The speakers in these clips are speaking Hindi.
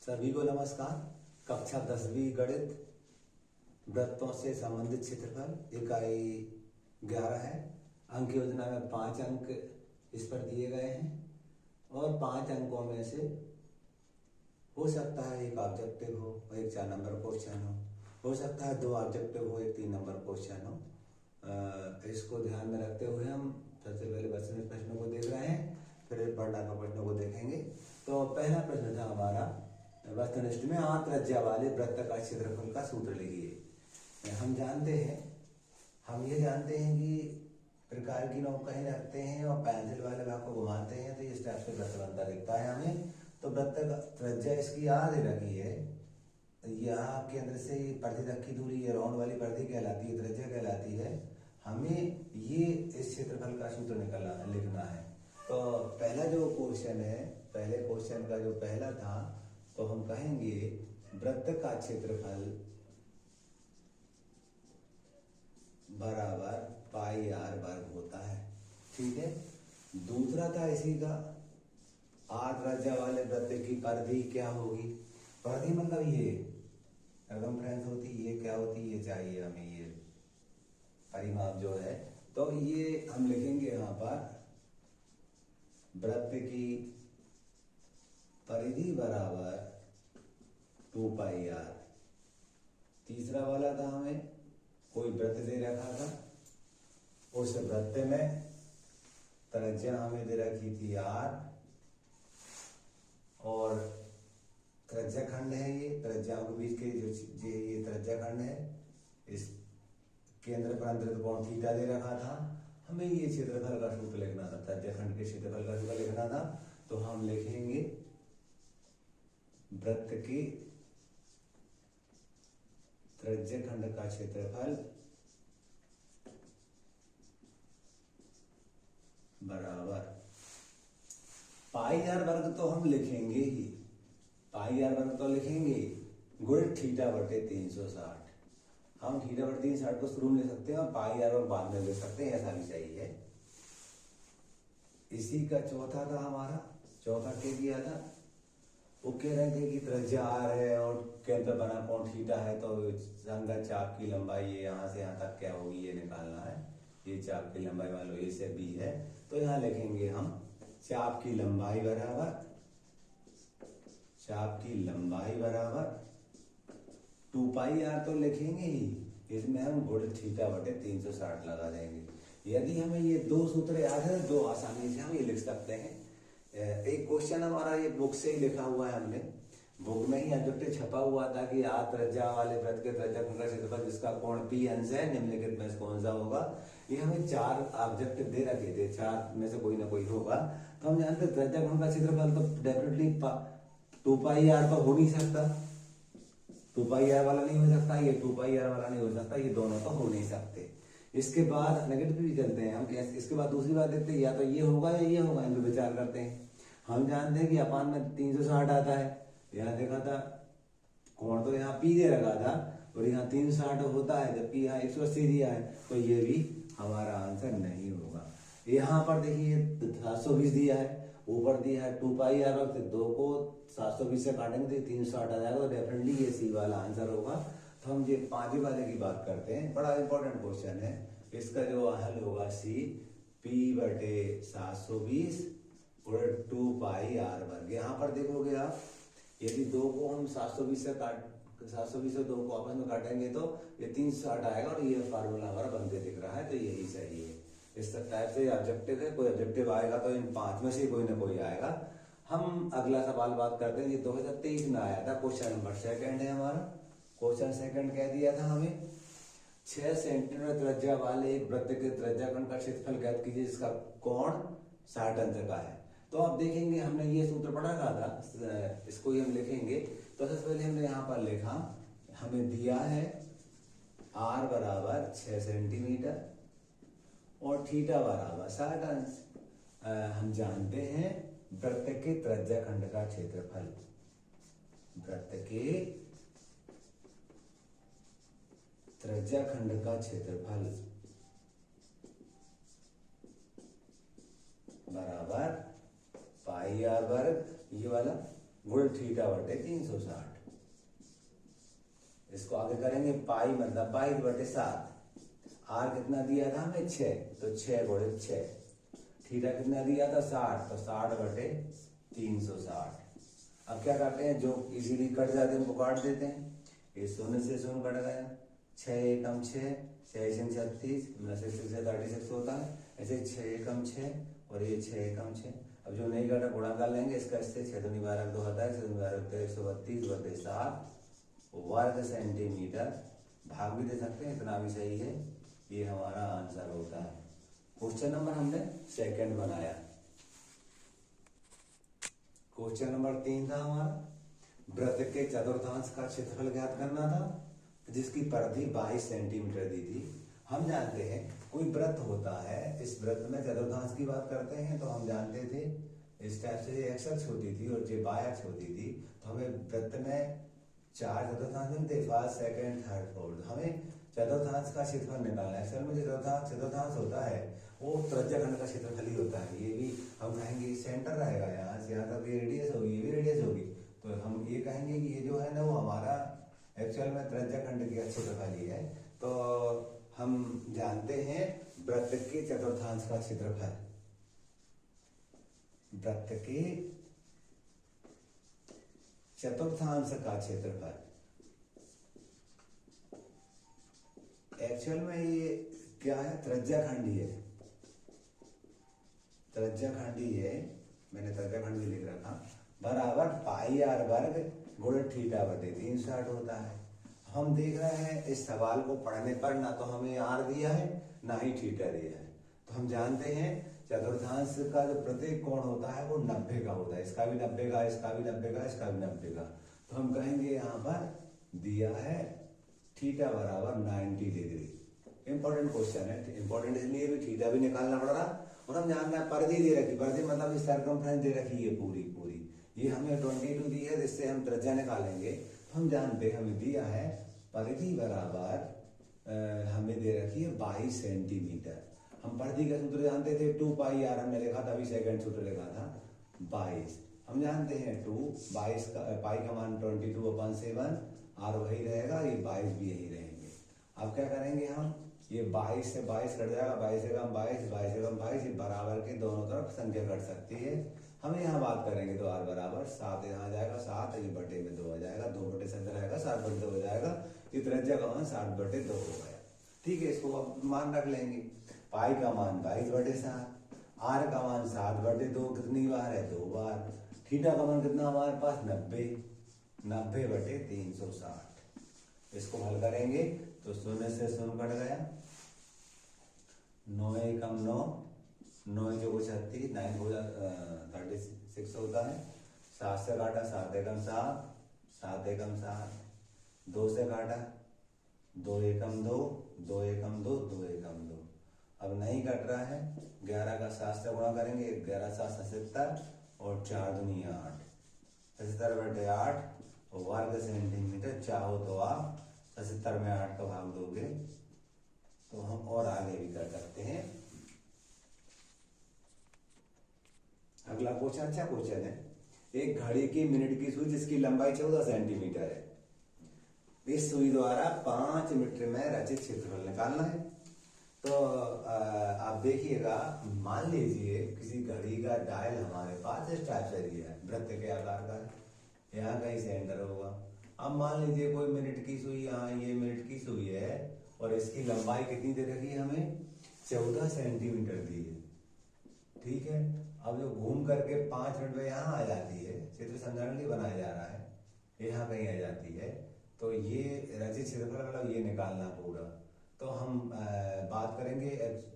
सभी को नमस्कार। कक्षा 10वीं गणित वृत्तों से संबंधित क्षेत्रफल इकाई 11 है। अंक योजना में 5 अंक इस पर दिए गए हैं और 5 अंकों में से हो सकता है एक ऑब्जेक्टिव हो और एक 4 नंबर क्वेश्चन हो सकता है 2 ऑब्जेक्टिव हो, एक 3 नंबर क्वेश्चन हो। इसको ध्यान में रखते हुए हम सबसे पहले वस्तुनिष्ठ प्रश्नों को देख रहे हैं, फिर वर्णनात्मक प्रश्नों को देखेंगे। तो पहला प्रश्न था हमारा वस्तुनिष्ठ में त्रिज्या वाले वृत्त का क्षेत्रफल का सूत्र लिखिए। हम ये जानते हैं कि प्रकार की नोक कहीं रखते हैं और पेंसिल वाले भाग को घुमाते हैं तो इस टाइप से वृत्त बनता दिखता है हमें। तो वृत्त का त्रिज्या इसकी आधी रखी है, यहाँ केंद्र से परिधि तक की दूरी ये राउंड वाली परिधि कहलाती है, त्रिज्या कहलाती है। हमें ये इस क्षेत्रफल का सूत्र लिखना है। तो पहला जो क्वेश्चन है, पहले क्वेश्चन का जो पहला था, तो हम कहेंगे वृत्त का क्षेत्रफल बराबर पाई आर वर्ग होता है। ठीक है। दूसरा था इसी का आर त्रिज्या वाले वृत्त की परिधि क्या होगी। परिधि मतलब ये सर्कमफ्रेंस होती, ये क्या होती, ये चाहिए हमें, ये परिमाप जो है। तो ये हम लिखेंगे यहाँ पर वृत्त की परिधि बराबर 2 पाई आर। तीसरा वाला था हमें कोई वृत्त दे रखा था, उस वृत्त में त्रिज्या हमें दे रखी थी आर और त्रिज्या खंड है, ये त्रिज्याओं के बीच के जो ये त्रिज्या खंड है, इस केंद्र पर अंतरित कोण थीटा दे रखा था। हमें ये क्षेत्रफल का सूत्र लिखना था, त्रिज्या खंड के क्षेत्रफल का सूत्र लिखना था। तो हम लिखेंगे वृत्त के त्रिज्या खंड का क्षेत्रफल बराबर पाई आर वर्ग, तो हम लिखेंगे ही पाई आर वर्ग तो लिखेंगे गुण थीटा बटे 360। हम थीटा बटे 360 को शुरू में ले सकते हैं और पाई आर वर्ग बाद में ले सकते हैं, ऐसा भी चाहिए। इसी का चौथा था हमारा, चौथा क्या किया था, वो कह रहे थे कि त्रिज्या आर है और केंद्र बना कोण थीटा है, तो संगत चाप की लंबाई ये यहाँ से यहाँ तक क्या होगी ये निकालना है। ये चाप की लंबाई मान लो ए से बी है, तो यहाँ लिखेंगे हम चाप की लंबाई बराबर 2 पाई आर तो लिखेंगे ही, इसमें हम गुण थीटा बटे 360 लगा देंगे। यदि हमें ये 2 सूत्र याद है, 2 आसानी से हम ये लिख सकते हैं। एक क्वेश्चन हमारा ये बुक से ही लिखा हुआ है, हमने बुक में ही ऑब्जेक्टिव छपा हुआ था कि आर त्रिज्या वाले वृत्त के त्रिज्या खंड का क्षेत्रफल जिसका कोण पी अंश है निम्नलिखित में से कौन सा होगा। ये हमें 4 ऑब्जेक्टिव दे रखे थे, 4 में से कोई ना कोई होगा। तो हम जानते त्रिज्या खंड का क्षेत्रफल तो डेफिनेटली 2 पाई आर तो हो नहीं सकता, 2 पाई आर वाला नहीं हो सकता, ये 2 पाई आर वाला नहीं हो सकता, ये दोनों तो हो नहीं सकते। इसके बाद नेगेटिव भी चलते हैं हम, इसके बाद दूसरी बात देखते हैं, या तो ये होगा या ये होगा, इन पर विचार करते हैं। हम जानते हैं कि अपान में 360 आता है, यहाँ देखा था कोण तो यहाँ पी दे रखा था और यहाँ 360 होता है, जबकि यहाँ 180 दिया है, तो ये भी हमारा आंसर नहीं होगा। यहाँ पर देखिए 720 दिया है, ऊपर दिया है 2 पाई आर वर्ग, 2 को 720 से काटेंगे तो 360 आ जाएगा, तो डेफिनेटली ये सी वाला आंसर होगा। तो हम ये 5वें वाले की बात करते हैं, बड़ा इंपॉर्टेंट क्वेश्चन है। इसका जो हल होगा सी पी बटे 720 और 2 पाई आर वर्ग। यहाँ पर देखोगे आप, यदि 2 को हम 720 से 2 को आपस में काटेंगे तो ये 360 आएगा और ये फार्मूला हमारा बनते दिख रहा है, तो यही सही है। इस टाइप से ऑब्जेक्टिव है, कोई ऑब्जेक्टिव आएगा तो इन 5 में से कोई ना कोई आएगा। हम अगला सवाल बात करते हैं, ये 2023 में आया था, क्वेश्चन नंबर 2 है हमारा। क्वेश्चन 2 कह दिया था हमें 6 सेंटीमीटर त्रिज्या वाले एक वृत्त के त्रिज्या खंड का क्षेत्रफल ज्ञात कीजिए जिसका कोण 60 अंश का है। तो आप देखेंगे हमने ये सूत्र पढ़ा था, इसको ही हम लिखेंगे। तो सबसे पहले हमने यहाँ पर लिखा, हमें दिया है आर बराबर 6 सेंटीमीटर और थीटा बराबर 60 अंश। हम जानते हैं वृत्त के त्रिज्या खंड का क्षेत्रफल, वृत्त के त्रिज्या खंड का क्षेत्रफल बराबर पाई आर वर्ग, ये वाला गुण थीटा बटे 360। इसको आगे करेंगे, पाई मतलब 22/7। आर कितना दिया था हमें 6, तो 6/6। थीटा कितना दिया था 60, तो 60/360। अब क्या करते हैं, जो इजीली कट जाते हैं उनको काट देते हैं। ये शून्य से शून्य कट गया, 6 एकम 6, 6 36, 36 होता है। ऐसे 6 एकम 6 और ये 6 एकम 6। अब जो नहीं काटा गुणा कर लेंगे इसका, इससे 6 दूनी 12 2 होता है, 132/7 वर्ग सेंटीमीटर। भाग भी दे सकते हैं, इतना भी सही है। ये हमारा आंसर होता है। क्वेश्चन नंबर हमने सेकंड बनाया। क्वेश्चन नंबर 3 था हमारा, वृत्त के चतुर्थांश का क्षेत्रफल ज्ञात करना था, जिसकी परिधि 22 सेंटीमीटर दी थी। हम जानते हैं कोई वृत्त होता है, इस वृत्त में चतुर्थांश की बात करते हैं तो हम जानते थे इस टाइप से ये x अक्ष होती थी और ये y अक्ष होती थी। तो हमें वृत्त में 4 चतुर्थांश मिलते, फर्स्ट सेकंड थर्ड फोर्थ। हमें चतुर्थांश का क्षेत्रफल निकालना है। असल में चतुर्थांश होता है वो त्रिज्याखंड का क्षेत्रफल ही होता है। ये भी हम कहेंगे सेंटर रहेगा, यहाँ से यहाँ तक ये रेडियस होगी, ये भी रेडियस होगी, तो हम ये कहेंगे कि ये जो है ना वो हमारा एक्चुअल में त्रिज्याखंड का क्षेत्रफल ही है। तो हम जानते हैं वृत्त के चतुर्थांश का क्षेत्रफल, वृत्त के चतुर्थांश का क्षेत्रफल एक्चुअल में ये क्या है, त्रिज्याखंडी है, त्रिज्याखंडी है। मैंने त्रिज्याखंड भी लिख रखा, बराबर पाई आर वर्ग गुण थीटा बटे 360 होता है। हम देख रहे हैं इस सवाल को पढ़ने पर ना तो हमें आर दिया है ना ही थीटा दिया है। तो हम जानते हैं चतुर्थांश का जो प्रत्येक कोण होता है वो 90 का होता है। इसका भी 90 का, इसका भी 90 का, इसका भी 90 का। तो हम कहेंगे यहाँ पर दिया है थीटा बराबर 90 डिग्री। इंपॉर्टेंट क्वेश्चन है, इंपॉर्टेंट इसलिए भी थीटा भी निकालना पड़ रहा। और हम जानना है परिधि दे रखी, परिधि मतलब इस सर्कमफ्रेंस दे रखी है पूरी पूरी। ये हमें 22 दी है, जिससे हम त्रिज्या निकालेंगे। तो हम जानते हैं हमें दिया है परिधि बराबर हमें दे रखी है 22 सेंटीमीटर। हम परिधि का सूत्र जानते थे 2 पाई आर, हमने लिखा था, अभी सेकंड सूत्र लिखा था 22। हम जानते हैं 22 का पाई का मान 22/7, आर वही रहेगा, ये 22 भी यही रहेंगे। अब क्या करेंगे हम, ये 22 से 22 कट जाएगा, 22 एकम 22, 22 एकम 22, ये बराबर के दोनों तरफ संख्या कट सकती है। हम यहाँ बात करेंगे तो आर बराबर 7 यहाँ जाएगा, 7 ये बटे में 2 आ जाएगा, 2/7 रहेगा, 7/2 हो जाएगा। ये त्रिज्या का मान 7/2 हो गया। ठीक है, इसको अब मान रख लेंगे। पाई का मान 22/7, आर का मान 7/2, कितनी बार है 2 बार। थीटा का मान कितना हमारे पास 90/360। इसको हल करेंगे तो 0 से 0 कट गया, 9 एकम 9, 9 चौको 36, 9 हो 36 होता है। 7 से काटा, 7 एकम 7, 7 एकम 7, 2 से काटा, 2 एकम 2, 2 एकम 2, 2 एकम 2। अब नहीं कट रहा है, 11 का 7 से गुणा करेंगे, 11 7 77 और 4 दूनी 8, 77/8 वर्ग सेंटीमीटर। चाहो तो आप 77 में 8 का भाग दोगे तो हम और आगे भी कर सकते हैं। अगला क्वेश्चन अच्छा क्वेश्चन है। एक घड़ी की मिनट की सुई जिसकी लंबाई 14 सेंटीमीटर है, इस सुई द्वारा 5 मीटर में रचित क्षेत्रफल निकालना है। तो आप देखिएगा, मान लीजिए किसी घड़ी का डायल हमारे पास इस टाइप से दिया है, वृत्त के आकार का, यहाँ कहीं सेंटर होगा। अब मान लीजिए कोई मिनट की सुई, यहाँ ये मिनट की सुई है और इसकी लंबाई कितनी दे रखी है हमें, 14 सेंटीमीटर दी है। ठीक है, अब जो घूम करके 5 मिनट में यहाँ आ जाती है, चित्र समझाने के लिए बनाया जा रहा है, यहाँ कहीं आ जाती है, तो ये रचित क्षेत्रफल मतलब ये निकालना पूरा। तो हम बात करेंगे,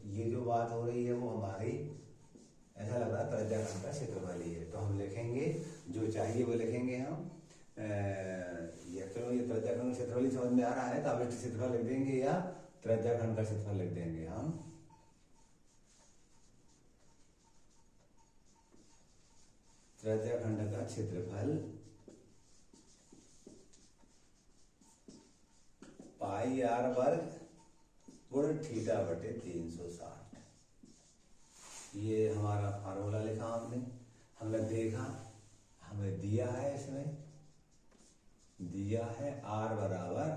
ये जो बात हो रही है वो हमारी ऐसा लग रहा है त्रिज्याखंड का क्षेत्रफल ही है। तो हम लिखेंगे जो चाहिए वो लिखेंगे हम। ये चलो, ये त्रिज्याखंड का क्षेत्रफल ही समझ में आ रहा है तो अब इसका क्षेत्रफल लिख देंगे या त्रिज्याखंड का क्षेत्रफल लिख देंगे हम। त्रिज्याखंड का क्षेत्रफल पाई आर वर्ग गुण थीटा बटे 360। ये हमारा फार्मूला लिखा हमने देखा हमें दिया है, इसमें दिया है r बराबर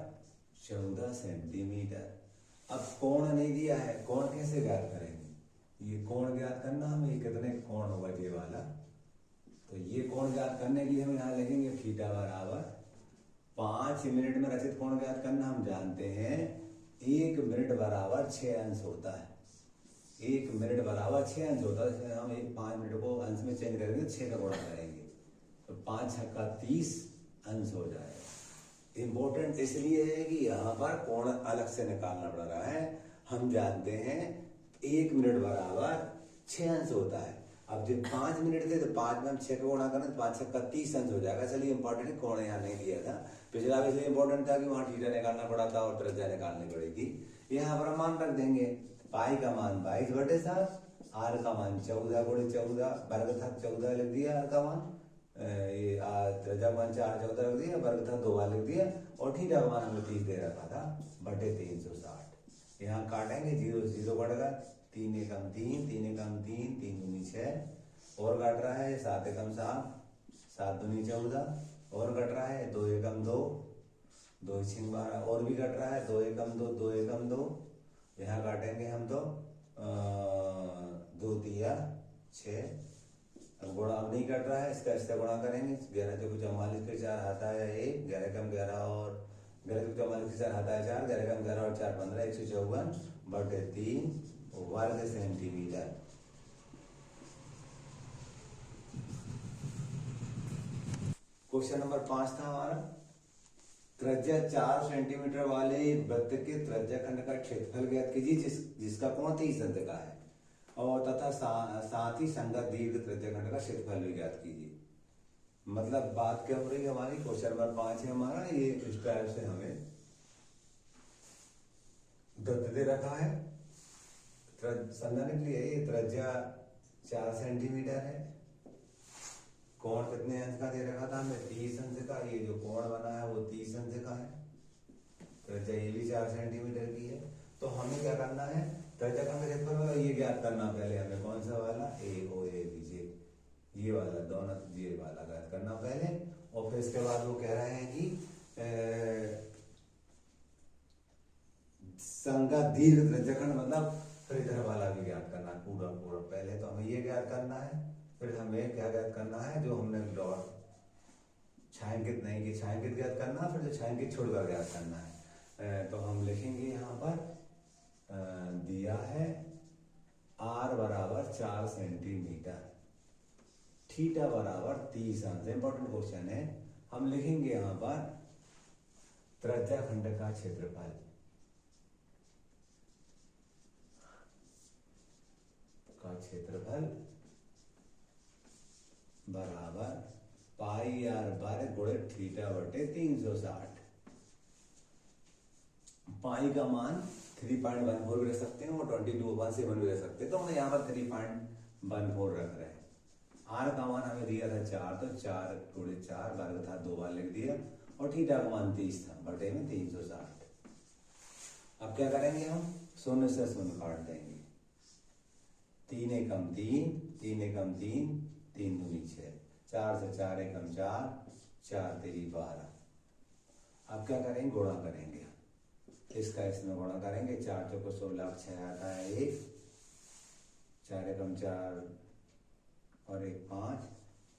14 सेंटीमीटर। अब कोण नहीं दिया है, कोण कैसे ज्ञात करेंगे? ये कोण ज्ञात करना हमें, कितने कोण होगा ये वाला, तो ये कोण ज्ञात करने के लिए हम यहाँ लिखेंगे थीटा बराबर 5 मिनट में रचित कोण ज्ञात करना हम जानते हैं 1 मिनट बराबर 6 अंश होता है। 1 मिनट बराबर 6 अंश होता है, इसमें हम 5 मिनट को अंश में चेंज करेंगे, 6 का गुणा करेंगे तो 5 छक्का 30 अंश हो जाएगा। इम्पोर्टेंट इसलिए है कि यहाँ पर कोण अलग से निकालना पड़ रहा है। हम जानते हैं 1 मिनट बराबर 6 अंश होता है। अब जब 5 मिनट थे तो 5 में हम 6 का गुणा करें तो 5 छक्का 30 अंश हो जाएगा। चलिए इंपॉर्टेंट है, कोण यहाँ नहीं दिया था, पिछला भी इसलिए इंपॉर्टेंट था कि वहाँ थीटा निकालना पड़ा था और त्रिज्या निकालनी पड़ेगी। यहाँ पर हम मान रख देंगे, पाई का मान 22/7, आर का मान 14 × 14, वर्ग था 14 लिख दिया, आर का मान ये त्रिज्या का मान 4 14 लिख दिया, वर्ग था 2 बार लिख दिया और थीटा का मान हमें 30 दे रखा था बटे 360। यहाँ काटेंगे 0 0 कट गया, 3 एकम 3, 3 एकम 3, 3 दूनी 6 और काट रहा है 7 एकम 7, 7 दूनी 14 और कट रहा है 2 एकम 2, 2 छिंग 12 और भी कट रहा है 2 एकम 2, 2 एकम 2। यहाँ काटेंगे हम तो 2 तिया 6। अब गुणा अब नहीं कट रहा है, इसका इससे गुणा करेंगे, 11 चौको 44 के 4 आता है 1, 11 कम 11 और 11 चौको 44 के 4 आता है 4, 11 कम 11 और 4 15, 154 बटे 3 वर्ग सेंटीमीटर। क्वेश्चन नंबर 5 था हमारा, त्रिज्या 4 सेंटीमीटर वाले वृत्त के त्रिज्या खंड का क्षेत्रफल ज्ञात कीजिए जिसका कोण 30 अंश का है और तथा साथ ही संगत दीर्घ त्रिज्या खंड का क्षेत्रफल भी ज्ञात कीजिए। मतलब बात क्या हो रही है हमारी, क्वेश्चन नंबर 5 है हमारा, ये इस टाइप से हमें वृत्त दे रखा है, समझाने के लिए ये त्रिज्या 4 सेंटीमीटर है, कोण कितने अंश का दे रखा था हमें 30 अंश का, ये जो कोण बना है वो 30 अंश का है, त्रिज्या ये भी 4 सेंटीमीटर की है। तो हमें क्या करना है, त्रिज्या का क्षेत्रफल ये ज्ञात करना, पहले हमें कौन सा वाला ए ओ ए बी जे, ये वाला दोनों ये वाला ज्ञात करना पहले, और फिर इसके बाद वो कह रहे हैं कि संगत दीर्घ त्रिज्या खंड मतलब फिर इधर वाला भी ज्ञात करना पूरा पूरा। पहले तो हमें ये ज्ञात करना है, फिर हमें क्या ज्ञात करना है, जो हमने डॉट छायांकित नहीं की छायांकित ज्ञात करना, फिर जो छायांकित छोड़कर ज्ञात करना है। तो हम लिखेंगे यहाँ पर दिया है r बराबर 4 सेंटीमीटर, थीटा बराबर 30 अंश। इंपॉर्टेंट क्वेश्चन है, हम लिखेंगे यहाँ पर त्रिज्या खंड का क्षेत्रफल बराबर पाई आर वर्ग गुणित थीटा बटे 360। पाई का मान 3.14 भी रख सकते हैं और 22/7 भी रख सकते हैं, तो हमने यहाँ पर 3.14 रख रहे हैं। आर का मान हमें दिया था 4, तो 4 × 4 वर्ग था 2 बार लिख दिया और थीटा का मान 30 था बटे में 360। अब क्या करेंगे, हम 0 से 0 काट देंगे, 3 एकम 3, 3 एकम 3, 3 दूनी 6, 4 से 4 एकम 4, 4 तेरी 12। अब क्या करेंगे, गुणा करेंगे, इसका इसमें गुणा करेंगे, 4 चौको 16 6 आता है 1, 4 एकम 4 और 1 5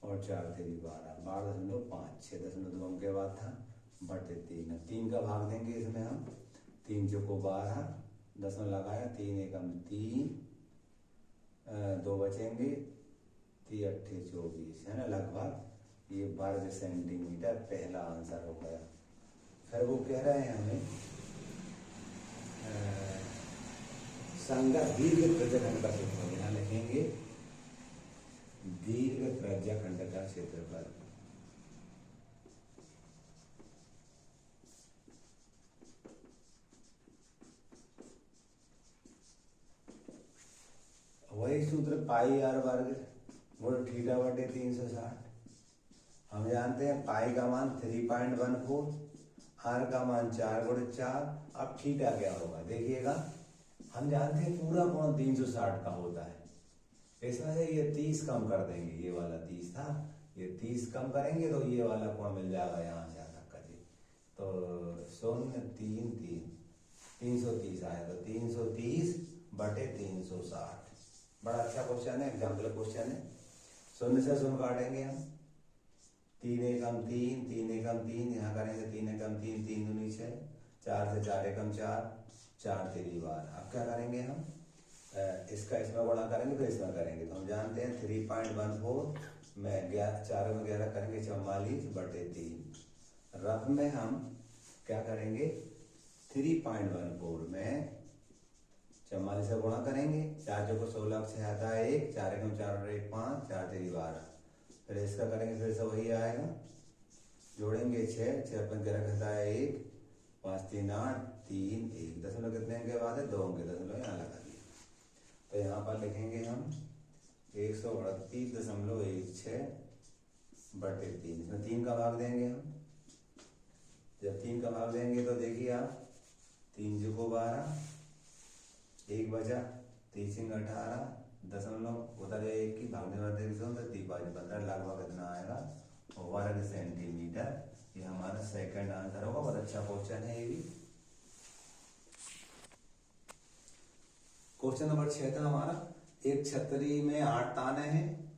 और 4 तेरी 12, 12.5, 6.2 के बाद था बटे 3। 3 का भाग देंगे इसमें हम, 3 चौको 12, दसवां लगाया, 3 एकम 3, 2 बचेंगे, 3 8 24 है ना, लगभग ये वर्ग सेंटीमीटर पहला आंसर हो गया। फिर वो कह रहे हैं हमें संगत दीर्घ त्रिज्या खंड का क्षेत्रफल, यहाँ लिखेंगे दीर्घ त्रिज्या खंड का क्षेत्रफल। वही सूत्र पाई आर वर्ग गुण थीटा बटे 360। हम जानते हैं पाई का मान 3.14, आर का मान 4 × 4। अब थीटा क्या होगा देखिएगा, हम जानते हैं पूरा कोण 360 का होता है, इसमें से ये 30 कम कर देंगे, ये वाला 30 था, ये 30 कम करेंगे तो ये वाला कोण मिल जाएगा यहाँ से तक का जी। तो 330 आया, तो 330/360। बड़ा अच्छा क्वेश्चन है, एग्जाम्पल क्वेश्चन है। शून्य से शून्य काटेंगे हम, 3 एकम 3, 3 एकम 3, यहाँ करेंगे 3 एकम 3, 3 दूनी 6, 4 से 4 एकम 4, 4 तेरी 12। अब क्या करेंगे हम, इसका इसमें गुणा करेंगे फिर इसमें करेंगे। तो हम जानते हैं 3.14 में 4 में 11 करेंगे 44/3। रफ में हम क्या करेंगे, 3.14 में 44 से गुणा करेंगे, 4 चौको 16 से आता है 1, 4 एकम 4 और 1 5, 4 तेरी 12। फिर इसका करेंगे फिर से वही आएगा, जोड़ेंगे 6, 6 अपन के रखता है 1, 5 3 8 3 1। दशमलव कितने के बाद है, 2 अंक, दशमलव यहाँ लगा दिया। तो यहाँ पर लिखेंगे हम 138.16/3। इसमें 3 का भाग देंगे हम। जब 3 का भाग देंगे तो देखिए आप, 3 को 12, 1 बचा, 3 18, दशमलव उधर 1 की भागने वाले 15 लगभग कितना आएगा, वर्ग सेंटीमीटर। ये हमारा सेकंड आंसर होगा। बहुत अच्छा क्वेश्चन है ये भी। क्वेश्चन नंबर 6 था हमारा, एक छतरी में 8 ताने हैं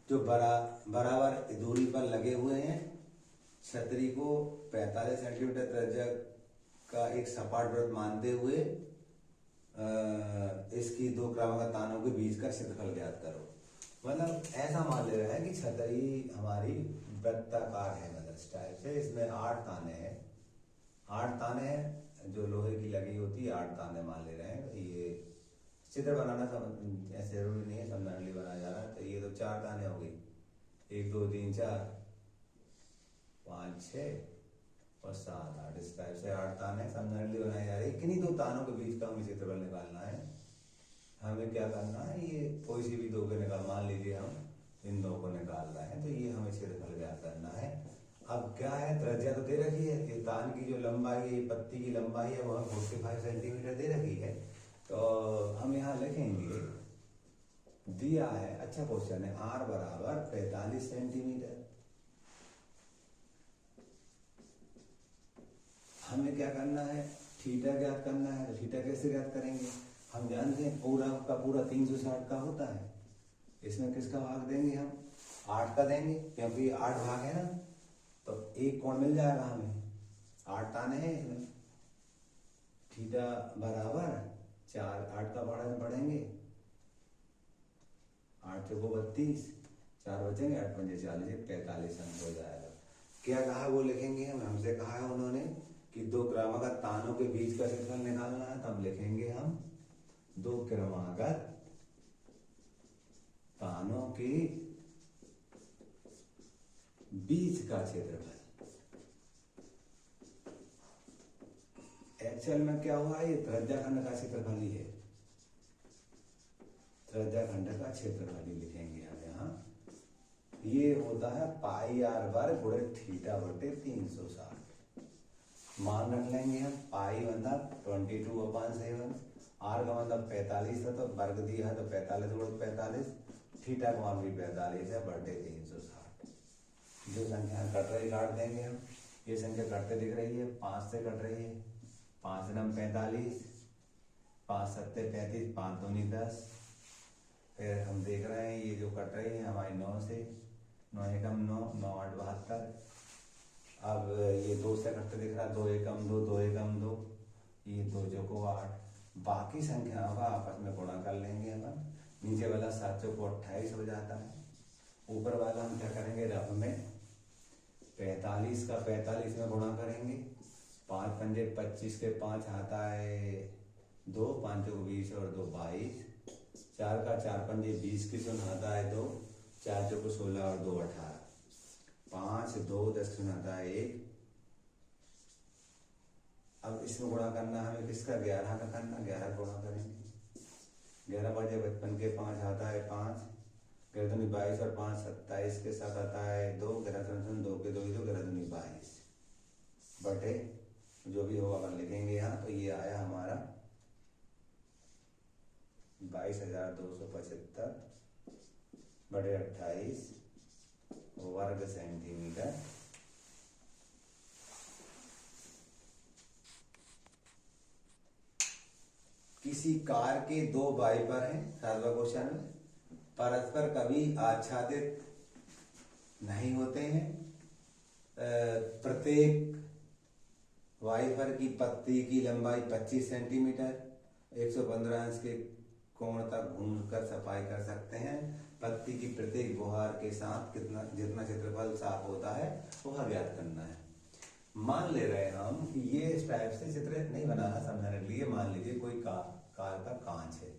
जो बराबर दूरी पर लगे हुए हैं। छतरी को 45 सेंटीमीटर त्रिज्या का एक सपाट वृत्त मानते हुए इसकी 2 क्रमागत तानों के बीच का क्षेत्रफल ज्ञात करो। मतलब ऐसा मान ले रहा है कि छतरी हमारी वृत्ताकार है, मतलब इस टाइप से। इसमें 8 ताने हैं, 8 ताने हैं जो लोहे की लगी होती है, 8 ताने मान ले रहे हैं। ये चित्र बनाना ऐसे जरूरी नहीं है, समझाने बनाया जा रहा है। तो ये तो 4 ताने हो गई, 1 2 3 4 5 6 और 7 8, इस टाइप से 8 ताने समझाने बनाए जा रहे हैं। किन्हीं 2 तानों के बीच का हमें क्षेत्रफल निकालना है। हमें क्या करना है, ये कोई सी भी 2 के निकाल, मान लीजिए हम इन 2 को निकाल रहे हैं, तो ये हमें क्षेत्रफल ज्ञात करना है। अब क्या है, त्रिज्या तो दे रखी है, ये तान की जो लंबाई है, पत्ती की लंबाई है, वह 45 सेंटीमीटर दे रखी है। तो हम यहाँ लिखेंगे, दिया है, अच्छा क्वेश्चन है, r बराबर 45 सेंटीमीटर। हमें क्या करना है, थीटा ज्ञात करना है। तो थीटा कैसे ज्ञात करेंगे, हम जानते हैं पूरा का पूरा 360 का होता है। इसमें किसका भाग देंगे हम, 8 का देंगे, क्योंकि 8 भाग है ना, तो एक कोण मिल जाएगा हमें। 8 ताने हैं इसमें, थीटा बराबर 4, 8 का बढ़ेंगे, 8 चौको 32, 4 बचेंगे, 8 पंजे 40, 45 अंक हो जाएगा। क्या कहा वो लिखेंगे हम, हमसे कहा है उन्होंने कि 2 क्रमागत तानों के बीच का क्षेत्रफल निकालना है। तब लिखेंगे हम 2 क्रमागत तानों के बीच का क्षेत्रफल। एक्चुअल में क्या हुआ है, ये त्रिज्या खंड का क्षेत्रफल ही है, त्रिज्या खंड का क्षेत्रफल ही लिखेंगे हम यहाँ। ये होता है πr वर्ग गुणे θ/360। मान रख लेंगे हम, पाई मतलब 22/7, r का मतलब 45 है, तो वर्ग दिया है तो 45 गुणे 45, थीटा का मान भी 45 है, बटे 360। जो संख्या कट रही काट देंगे हम। ये संख्या कटते दिख रही है, 5 से कट रही है, 5 नम 45, 5 सत्ते 35, 5 दूनी 10। फिर हम देख रहे हैं ये जो कट रही है हमारी 9 से, 9 एकम 9, 9 8 72। अब ये 2 से कटते दिख रहा है, 2 एकम 2, 2 एकम 2, ये 2 चौको 8। बाकी संख्याओं का आपस में गुणा कर लेंगे अपन। नीचे वाला 7 चौको 28 हो जाता है, ऊपर वाला हम क्या करेंगे, रफ में 45 का 45 में गुणा करेंगे, 5 पंजे 25 के 5 आता है 2, 5 चौको 20 और 2 22, 4 का 4 पंजे 20 की सुन आता है 2, 4 चौको 16 और 2 18, 5 2 10 सुन आता है 1। अब इसमें गुणा करना हमें किसका, 11 का करना, 11 गुणा करेंगे, 11 बजे 55 के 5 आता है 5, 22 और 5 27 के साथ आता है 2, 2 के 2 22 बटे जो भी होगा अपन लिखेंगे यहाँ। तो ये आया हमारा 22,275 बटे 28 वर्ग सेंटीमीटर। किसी कार के दो वाइपर हैं, 7वां क्वेश्चन में, परस्पर कभी आच्छादित नहीं होते हैं। प्रत्येक वाइपर की पत्ती की लंबाई 25 सेंटीमीटर, 115 अंश के कोण तक घूमकर सफाई कर सकते हैं। पत्ती की प्रत्येक गुहार के साथ कितना जितना क्षेत्रफल साफ होता है वह ज्ञात करना है। मान ले रहे हैं हम कि ये इस टाइप से चित्र नहीं बनाना, समझाने के लिए मान लीजिए कोई कार का कांच है,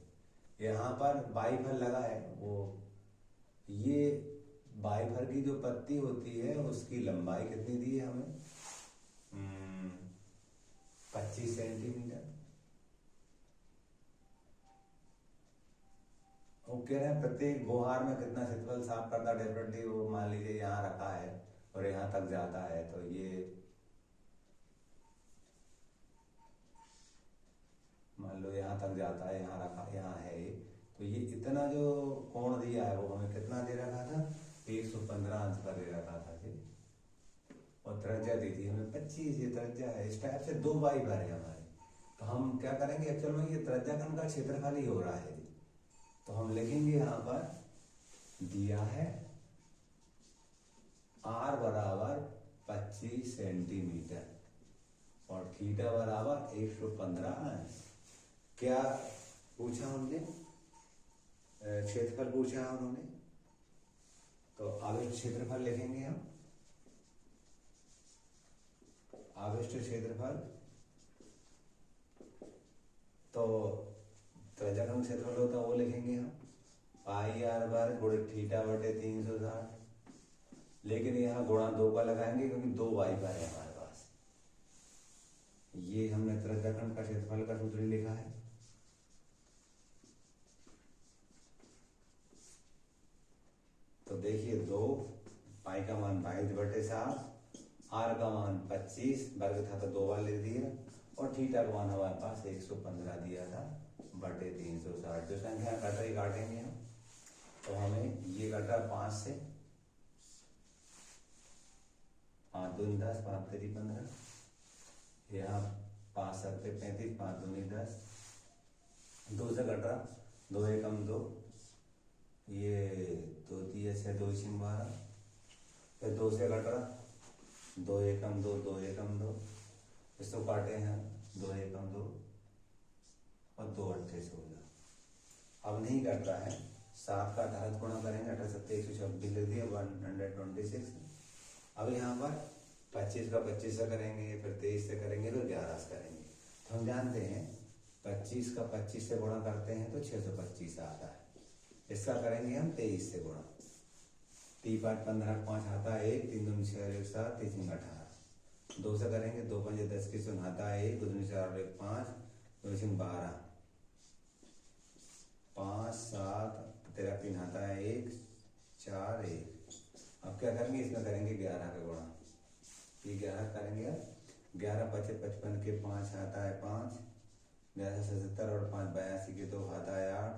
यहाँ पर वाइपर लगा है, वो ये वाइपर की जो पत्ती होती है उसकी लंबाई कितनी दी है हमें, 25 सेंटीमीटर। वो कह रहे हैं प्रत्येक गुहार में कितना क्षेत्रफल साफ करता, डेफिनेटली वो मान लीजिए यहाँ रखा है और यहाँ तक जाता है, तो ये मान लो यहाँ तक जाता है, यहाँ रखा, यहाँ है ये, तो ये इतना जो कोण दिया है वो हमें कितना दे रखा था, 115 अंश का दे रखा था जी, और त्रिज्या दी थी हमें 25, ये त्रिज्या है। इस टाइप से दो वाइपर है हमारे, तो हम क्या करेंगे, एक्चुअल में ये त्रिज्या का क्षेत्रफल ही हो रहा है, तो हम लिखेंगे यहाँ पर दिया है r बराबर 25 सेंटीमीटर और थीटा बराबर 115 अंश। क्या पूछा हमने, क्षेत्रफल पूछा है उन्होंने, तो आविष्ट क्षेत्रफल लिखेंगे हम, आविष्ट क्षेत्रफल, तो त्रिज्या का क्षेत्रफल होता है वो लिखेंगे हम पाई आर वर्ग गुणित थीटा बटे 360, लेकिन यहाँ गुणा 2 का लगाएंगे क्योंकि दो वाइपर है हमारे पास। ये हमने त्रिज्याखंड का क्षेत्रफल का सूत्र लिखा है, तो देखिए 2 पाई का मान 22/7, आर का मान 25, वर्ग था तो 2 बार लिख दिया, और थीटा का मान हमारे पास 115 दिया था बटे 360। जो संख्या कट रही काटेंगे हम, तो हमें ये कटा 5 से, 5 दूनी 10, 5 तेरी 15, यहाँ 5 7 35, 5 दूनी 10, 2 से कट रहा, 2 एकम 2, ये 2 3 6 2 6 12, फिर 2 से कट रहा, 2 एकम 2, 2 एकम 2, इसको काटे हैं 2 एकम 2 और 2 8 16, अब नहीं कट रहा है, 7 का 18 गुणा करेंगे, 18 7 126 लिख दिया, 126। अब यहाँ पर 25 का 25 से करेंगे, फिर 23 से करेंगे, फिर 11 से करेंगे, तो हम जानते हैं 25 का 25 से गुणा करते हैं तो 625 आता है। इसका करेंगे हम 23 से गुणा, 3 5 15 5 आता है 1, 3 दूनी 6 1 7, 3 6 18, 2 से करेंगे 2 5 10 की सुन आता है 1, 2 दूनी 4 1 5, 2 6 12, 5 7 तेरा 3 आता है 1 4 1। अब क्या करेंगे, इसमें करेंगे 11 का गुणा, ये 11 करेंगे, 11 5 55 के 5 आता है 5, 11 77 और 5 82 के 2 आता है 8,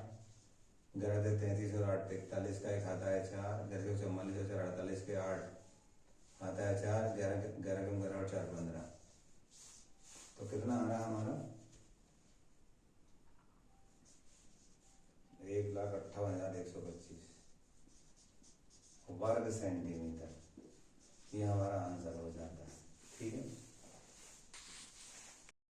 11 से 33 और 8 41 का 1 आता है 4, 11 से 44 और 48 के 8 आता है 4, 11 11 कम 11 और 4 15, तो कितना आ रहा हमारा 1,58,125 वर्ग सेंटीमीटर।